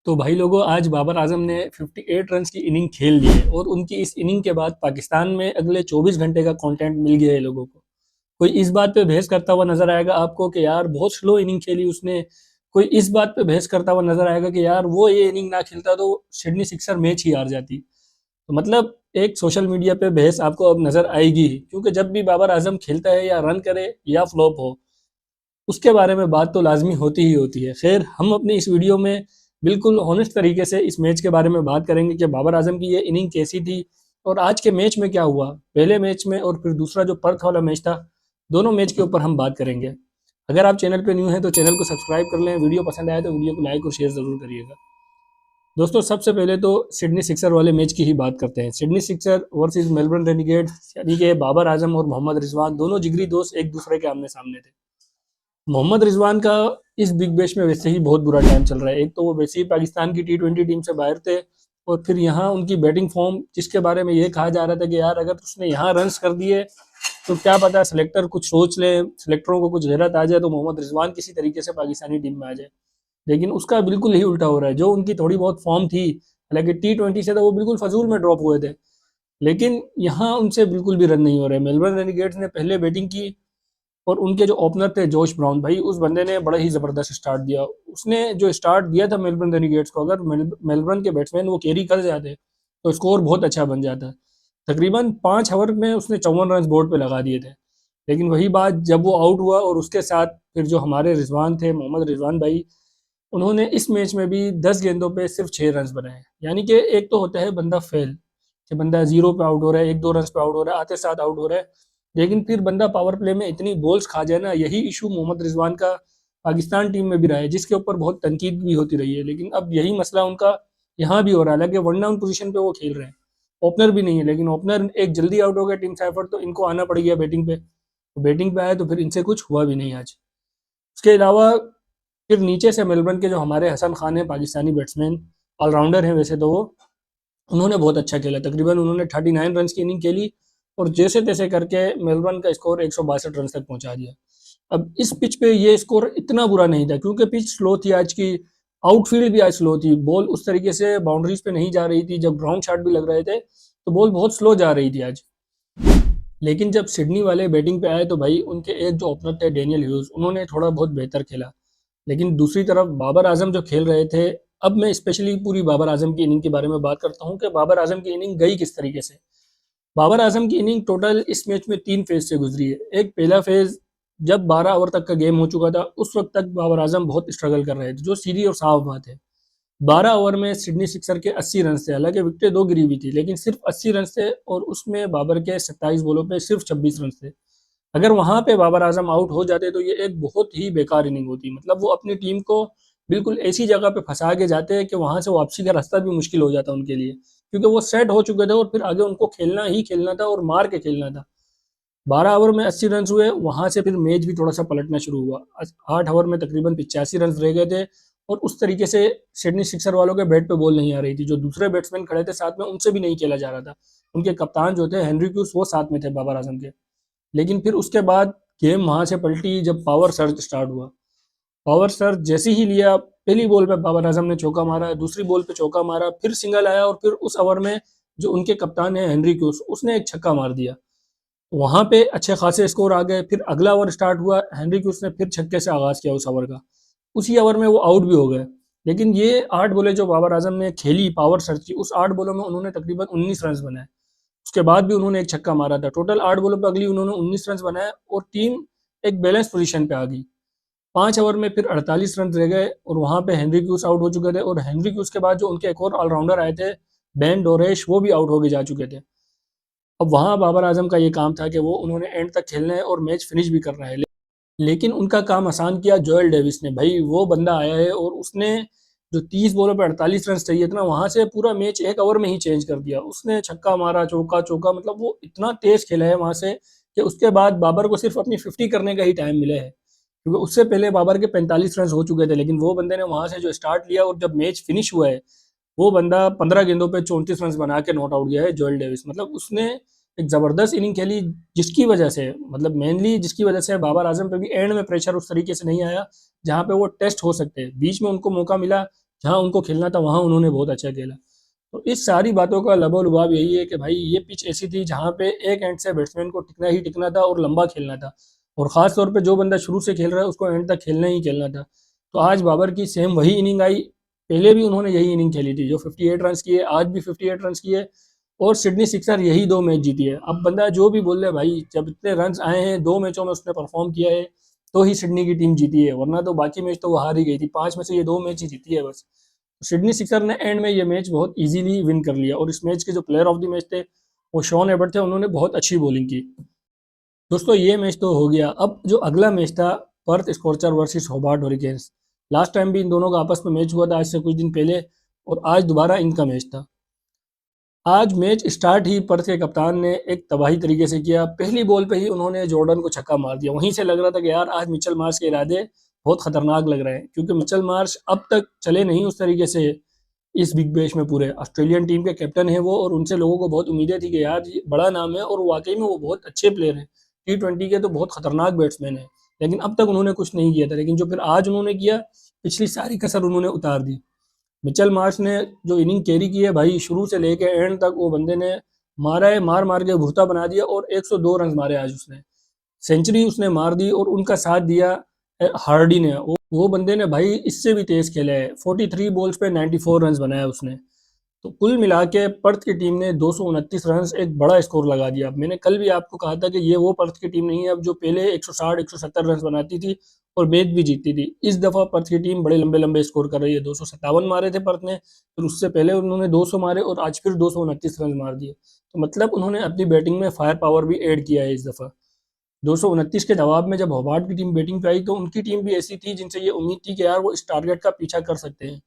तो भाई लोगों, आज बाबर आजम ने 58 रन की इनिंग खेल ली है और उनकी इस इनिंग के बाद पाकिस्तान में अगले 24 घंटे का कंटेंट मिल गया है लोगों को। कोई इस बात पे बहस करता हुआ नजर आएगा आपको कि यार बहुत स्लो इनिंग खेली उसने। कोई इस बात पे बहस करता हुआ नजर आएगा कि यार वो ये इनिंग ना खेलता तो सिडनी सिक्सर मैच ही हार जाती। तो मतलब एक सोशल मीडिया पे बहस आपको अब नजर आएगी ही, क्योंकि जब भी बाबर आजम खेलता है या रन करे या फ्लॉप हो, उसके बारे में बात तो लाजमी होती ही होती है। खैर, हम अपनी इस वीडियो में बिल्कुल ऑनेस्ट तरीके से इस मैच के बारे में बात करेंगे कि बाबर आजम की ये इनिंग कैसी थी और आज के मैच में क्या हुआ, पहले मैच में और फिर दूसरा जो पर्थ वाला मैच था। दोनों मैच के ऊपर हम बात करेंगे। अगर आप चैनल पे न्यू हैं तो चैनल को सब्सक्राइब कर लें, वीडियो पसंद आए तो वीडियो को लाइक और शेयर ज़रूर करिएगा। दोस्तों, सबसे पहले तो सिडनी सिक्सर वाले मैच की ही बात करते हैं। Sydney sixer versus Melbourne Renegades, यानी कि बाबर आजम और मोहम्मद रिजवान दोनों जिगरी दोस्त एक दूसरे के आमने सामने थे। मोहम्मद रिजवान का इस बिग बैश में वैसे ही बहुत बुरा टाइम चल रहा है। एक तो वो वैसे ही पाकिस्तान की T20 टीम से बाहर थे, और फिर यहाँ उनकी बैटिंग फॉर्म, जिसके बारे में ये कहा जा रहा था कि यार अगर उसने यहाँ रन्स कर दिए तो क्या पता सिलेक्टर कुछ सोच ले, सिलेक्टरों को कुछ गैरत आ जाए तो मोहम्मद रिजवान किसी तरीके से पाकिस्तानी टीम में आ जाए। लेकिन उसका बिल्कुल ही उल्टा हो रहा है। जो उनकी थोड़ी बहुत फॉर्म थी, हालांकि T20 से तो वो बिल्कुल फजूल में ड्रॉप हुए थे, लेकिन यहाँ उनसे बिल्कुल भी रन नहीं हो रहे। मेलबर्न रेनिगेट्स ने पहले बैटिंग की और उनके जो ओपनर थे जोश ब्राउन भाई, उस बंदे ने बड़ा ही ज़बरदस्त स्टार्ट दिया। उसने जो स्टार्ट दिया था मेलबर्न रेनिगेट्स को, अगर मेलबर्न के बैट्समैन वो कैरी कर जाते तो स्कोर बहुत अच्छा बन जाता। तकरीबन 5 ओवर में उसने 54 रन बोर्ड पे लगा दिए थे। लेकिन वही बात, जब वो आउट हुआ और उसके साथ फिर जो हमारे रिजवान थे, मोहम्मद रिजवान भाई, उन्होंने इस मैच में भी 10 गेंदों पे सिर्फ 6 रन बनाए। यानी कि एक तो होता है बंदा फेल, कि बंदा जीरो पे आउट हो रहा है, 1-2 रन पे आउट हो रहा है, आते साथ आउट हो रहा है, लेकिन फिर बंदा पावर प्ले में इतनी बॉल्स खा जाए ना। यही इशू मोहम्मद रिजवान का पाकिस्तान टीम में भी रहा है, जिसके ऊपर बहुत तनकीद भी होती रही है। लेकिन अब यही मसला उनका यहाँ भी हो रहा है। हालांकि वन डाउन पोजीशन पे वो खेल रहे हैं, ओपनर भी नहीं है, लेकिन ओपनर एक जल्दी आउट हो गया टीम साइफर, तो इनको आना पड़ गया बैटिंग पे। तो बैटिंग पे आए तो फिर इनसे कुछ हुआ भी नहीं आज। उसके अलावा फिर नीचे से मेलबर्न के जो हमारे हसन खान हैं, पाकिस्तानी बैट्समैन, ऑलराउंडर हैं वैसे तो वो, उन्होंने बहुत अच्छा खेला। तकरीबन उन्होंने 39 रन की इनिंग खेली और जैसे तैसे करके मेलबर्न का स्कोर 162 रन तक पहुंचा दिया। अब इस पिच पे ये स्कोर इतना बुरा नहीं था, क्योंकि पिच स्लो थी आज की, आउटफील्ड भी आज स्लो थी, बॉल उस तरीके से बाउंड्रीज पे नहीं जा रही थी, जब ग्राउंड शॉट भी लग रहे थे तो बॉल बहुत स्लो जा रही थी आज। लेकिन जब सिडनी वाले बैटिंग पे आए तो भाई उनके एक जो ओपनर थे डेनियल ह्यूज, उन्होंने थोड़ा बहुत बेहतर खेला। लेकिन दूसरी तरफ बाबर आजम जो खेल रहे थे, अब मैं स्पेशली पूरी बाबर आजम की इनिंग के बारे में बात करता हूँ कि बाबर आजम की इनिंग गई किस तरीके से। बाबर आजम की इनिंग टोटल इस मैच में 3 फेज से गुजरी है। एक पहला फेज, जब 12 ओवर तक का गेम हो चुका था, उस वक्त तक बाबर आजम बहुत स्ट्रगल कर रहे थे, जो सीधी और साफ बात है। 12 ओवर में सिडनी सिक्सर के 80 रन थे, हालांकि विकेटें 2 गिरी हुई थी, लेकिन सिर्फ 80 रन थे और उसमें बाबर के 27 बॉलों पे सिर्फ 26 रन थे। अगर वहां पे बाबर आजम आउट हो जाते तो ये एक बहुत ही बेकार इनिंग होती। मतलब वो अपनी टीम को बिल्कुल ऐसी जगह पे फंसा के जाते हैं कि वहां से वापसी का रास्ता भी मुश्किल हो जाता उनके लिए, क्योंकि वो सेट हो चुके थे और फिर आगे उनको खेलना ही खेलना था और मार के खेलना था। 12 ओवर में 80 रन हुए, वहां से फिर मैच भी थोड़ा सा पलटना शुरू हुआ। 8 ओवर में तकरीबन 85 रन रह गए थे और उस तरीके से सिडनी सिक्सर वालों के बैट पे बॉल नहीं आ रही थी। जो दूसरे बैट्समैन खड़े थे साथ में, उनसे भी नहीं खेला जा रहा था। उनके कप्तान जो थे हेनरी क्यूस, वो साथ में थे बाबर आजम के। लेकिन फिर उसके बाद गेम वहां से पलटी जब पावर सर्ज स्टार्ट हुआ। पावर सर्ज जैसे ही लिया, पहली बॉल पे बाबर आजम ने चौका मारा, दूसरी बॉल पे चौका मारा, फिर सिंगल आया, और फिर उस ओवर में जो उनके कप्तान है हेनरी क्यूस, उसने एक छक्का मार दिया। वहां पे अच्छे खासे स्कोर आ गए। फिर अगला ओवर स्टार्ट हुआ, हेनरी क्यूस ने फिर छक्के से आगाज किया उस ओवर का। उसी ओवर में वो आउट भी हो गए। लेकिन ये 8 बॉलें जो बाबर आजम ने खेली पावर सर्ज की, उस 8 बॉलों में उन्होंने तकरीबन 19 रन बनाए। उसके बाद भी उन्होंने एक छक्का मारा था। टोटल 8 बॉलों पर अगली उन्होंने 19 रन बनाए और टीम एक बैलेंस पोजीशन पे आ गई। 5 ओवर में फिर 48 रन रह गए और वहां पे हेनरी क्यूस आउट हो चुके थे, और हेनरी क्यूस के बाद जो उनके एक और ऑलराउंडर आए थे, बेन डोरेश, वो भी आउट होके जा चुके थे। अब वहां बाबर आजम का ये काम था कि वो उन्होंने एंड तक खेलना है और मैच फिनिश भी करना है। लेकिन उनका काम आसान किया जोएल डेविस ने। भाई वो बंदा आया है और उसने जो 30 बॉलों पे 48 रन चाहिए था ना, वहां से पूरा मैच एक ओवर में ही चेंज कर दिया। उसने छक्का मारा, चौका चौका, मतलब वो इतना तेज खेला है वहां से कि उसके बाद बाबर को सिर्फ अपनी 50 करने का ही टाइम मिला है, क्योंकि उससे पहले बाबर के 45 रन हो चुके थे। लेकिन वो बंदे ने वहां से जो स्टार्ट लिया और जब मैच फिनिश हुआ है, वो बंदा 15 गेंदों पे 34 रन बना के नॉट आउट गया है, जोएल डेविस। मतलब उसने एक जबरदस्त इनिंग खेली, जिसकी वजह से, मतलब मेनली जिसकी वजह से बाबर आजम पे भी एंड में प्रेशर उस तरीके से नहीं आया जहां पे वो टेस्ट हो सकते हैं। बीच में उनको मौका मिला, जहाँ उनको खेलना था वहाँ उन्होंने बहुत अच्छा खेला। तो इस सारी बातों का लबो-लुभाव यही है कि भाई ये पिच ऐसी थी जहाँ पे एक एंड से बैट्समैन को टिकना ही टिकना था और लंबा खेलना था, और ख़ास तौर पे जो बंदा शुरू से खेल रहा है उसको एंड तक खेलना ही खेलना था। तो आज बाबर की सेम वही इनिंग आई, पहले भी उन्होंने यही इनिंग खेली थी जो 58 रन्स की है, आज भी 58 रन्स की है, और सिडनी सिक्सर यही 2 मैच जीती है। अब बंदा जो भी बोल ले भाई, जब इतने रन्स आए हैं 2 मैचों में उसने परफ़ॉर्म किया है, तो ही सिडनी की टीम जीती है, वरना तो बाकी मैच तो वो हार ही गई थी। 5 में से ये 2 मैच ही जीती है बस। सिडनी सिक्सर ने एंड में ये मैच बहुत इजीली विन कर लिया, और इस मैच के जो प्लेयर ऑफ द मैच थे वो शॉन एबर्ट थे, उन्होंने बहुत अच्छी बॉलिंग की। दोस्तों ये मैच तो हो गया। अब जो अगला मैच था, Perth Scorcher versus Hobart Hurricanes. Last time भी इन दोनों का आपस में मैच हुआ था आज से कुछ दिन पहले, और आज दोबारा इनका मैच था। आज मैच स्टार्ट ही पर्थ के कप्तान ने एक तबाही तरीके से किया। पहली बॉल पे ही उन्होंने जॉर्डन को छक्का मार दिया। वहीं से लग रहा था कि यार आज मिचेल मार्श के इरादे बहुत खतरनाक लग रहे हैं, क्योंकि मिचेल मार्श अब तक चले नहीं उस तरीके से इस बिग बैश में पूरे। ऑस्ट्रेलियन टीम के कैप्टन है वो, और उनसे लोगों को बहुत उम्मीदें थी कि यार ये बड़ा नाम है और वाकई में वो बहुत अच्छे प्लेयर हैं, T20 के तो बहुत खतरनाक बैट्समैन है। लेकिन अब तक उन्होंने कुछ नहीं किया था, लेकिन जो फिर आज उन्होंने किया, पिछली सारी कसर उन्होंने उतार दी। मिचेल मार्श ने जो इनिंग कैरी की है भाई, शुरू से लेके एंड तक वो बंदे ने मारा है, मार मार के भुर्ता बना दिया, और 102 रन मारे आज उसने, सेंचुरी उसने मार दी, और उनका साथ दिया हार्डी ने। वो बंदे ने भाई इससे भी तेज खेला है, 43 बॉल्स पे 94 रन बनाया उसने। तो कुल मिला के पर्थ की टीम ने 229 रन एक बड़ा स्कोर लगा दिया। अब मैंने कल भी आपको कहा था कि ये वो पर्थ की टीम नहीं है अब जो पहले 160 170 रन बनाती थी और मैच भी जीतती थी। इस दफ़ा पर्थ की टीम बड़े लंबे लंबे स्कोर कर रही है। 257 मारे थे पर्थ ने, फिर उससे पहले उन्होंने 200 मारे, और आज फिर 229 रन मार दिए। तो मतलब उन्होंने अपनी बैटिंग में फायर पावर भी ऐड किया है इस दफ़ा। 229 के जवाब में जब होबार्ट की टीम बैटिंग पे आई, तो उनकी टीम भी ऐसी थी जिनसे ये उम्मीद थी कि यार वो इस टारगेट का पीछा कर सकते हैं।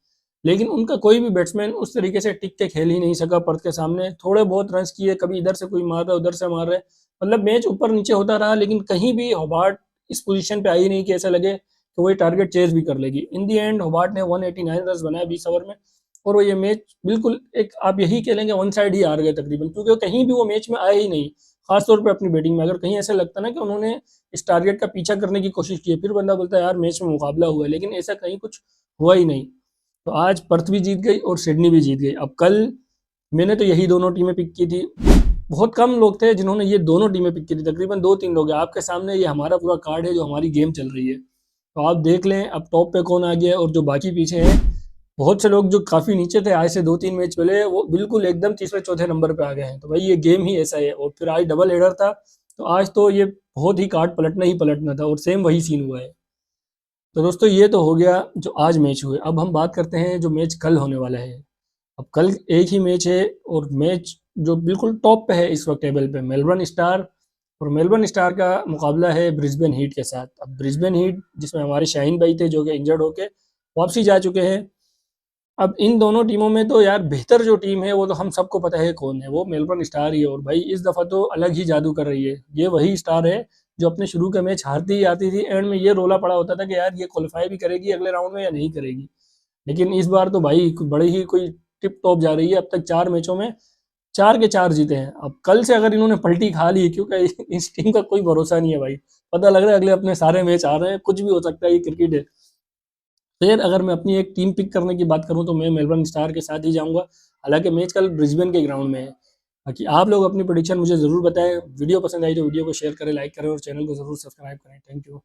लेकिन उनका कोई भी बैट्समैन उस तरीके से टिक के खेल ही नहीं सका पर्थ के सामने। थोड़े बहुत रन्स किए, कभी इधर से कोई मार रहा है, उधर से मार रहा है, मतलब मैच ऊपर नीचे होता रहा, लेकिन कहीं भी होबार्ट इस पोजीशन पे आई नहीं कि ऐसा लगे कि वो ये टारगेट चेज भी कर लेगी। इन दी एंड होबार्ट ने 189 रन बनाए 20 ओवर में, और वो ये मैच बिल्कुल एक आप यही कह लेंगे वन साइड ही हार गए तकरीबन, क्योंकि कहीं भी वो मैच में आए ही नहीं। खासतौर पर अपनी बैटिंग में अगर कहीं ऐसा लगता ना कि उन्होंने इस टारगेट का पीछा करने की कोशिश की है, फिर बंदा बोलता है यार मैच में मुकाबला हुआ है, लेकिन ऐसा कहीं कुछ हुआ ही नहीं। तो आज पर्थ भी जीत गई और सिडनी भी जीत गई। अब कल मैंने तो यही दोनों टीमें पिक की थी। बहुत कम लोग थे जिन्होंने ये दोनों टीमें पिक की थी, तकरीबन 2-3 लोग हैं। आपके सामने ये हमारा पूरा कार्ड है जो हमारी गेम चल रही है। तो आप देख लें अब टॉप पे कौन आ गया है, और जो बाकी पीछे हैं, बहुत से लोग जो काफ़ी नीचे थे आज से 2-3 मैच पहले, वो बिल्कुल एकदम तीसरे चौथे नंबर पे आ गए हैं। तो भाई ये गेम ही ऐसा है, और फिर आज डबल हेडर था, तो आज तो ये बहुत ही कार्ड पलटना ही पलटना था, और सेम वही सीन हुआ है। तो दोस्तों ये तो हो गया जो आज मैच हुए। अब हम बात करते हैं जो मैच कल होने वाला है। अब कल एक ही मैच है, और मैच जो बिल्कुल टॉप पे है इस वक्त टेबल पे, मेलबर्न स्टार, और मेलबर्न स्टार का मुकाबला है ब्रिस्बेन हीट के साथ। अब ब्रिस्बेन हीट जिसमें हमारे शाहीन भाई थे जो कि इंजर्ड होके वापसी जा चुके हैं। अब इन दोनों टीमों में तो यार बेहतर जो टीम है वो तो हम सबको पता है कौन है, वो मेलबर्न स्टार ही है। और भाई इस दफ़ा तो अलग ही जादू कर रही है। ये वही स्टार है जो अपने शुरू का मैच हारती ही आती थी, एंड में ये रोला पड़ा होता था कि यार ये क्वालिफाई भी करेगी अगले राउंड में या नहीं करेगी। लेकिन इस बार तो भाई बड़ी ही कोई टिप टॉप जा रही है। अब तक 4 मैचों में 4 के 4 जीते हैं। अब कल से अगर इन्होंने पलटी खा ली, क्योंकि इस टीम का कोई भरोसा नहीं है भाई। पता लग रहा है अगले अपने सारे मैच आ रहे हैं, कुछ भी हो सकता है, ये क्रिकेट है। फिर अगर मैं अपनी एक टीम पिक करने की बात करूँ तो मैं मेलबर्न स्टार के साथ ही जाऊँगा। हालाँकि मैच कल ब्रिस्बेन के ग्राउंड में है। बाकी आप लोग अपनी प्रेडिक्शन मुझे ज़रूर बताएँ। वीडियो पसंद आई तो वीडियो को शेयर करें, लाइक करें, और चैनल को ज़रूर सब्सक्राइब करें। Thank you.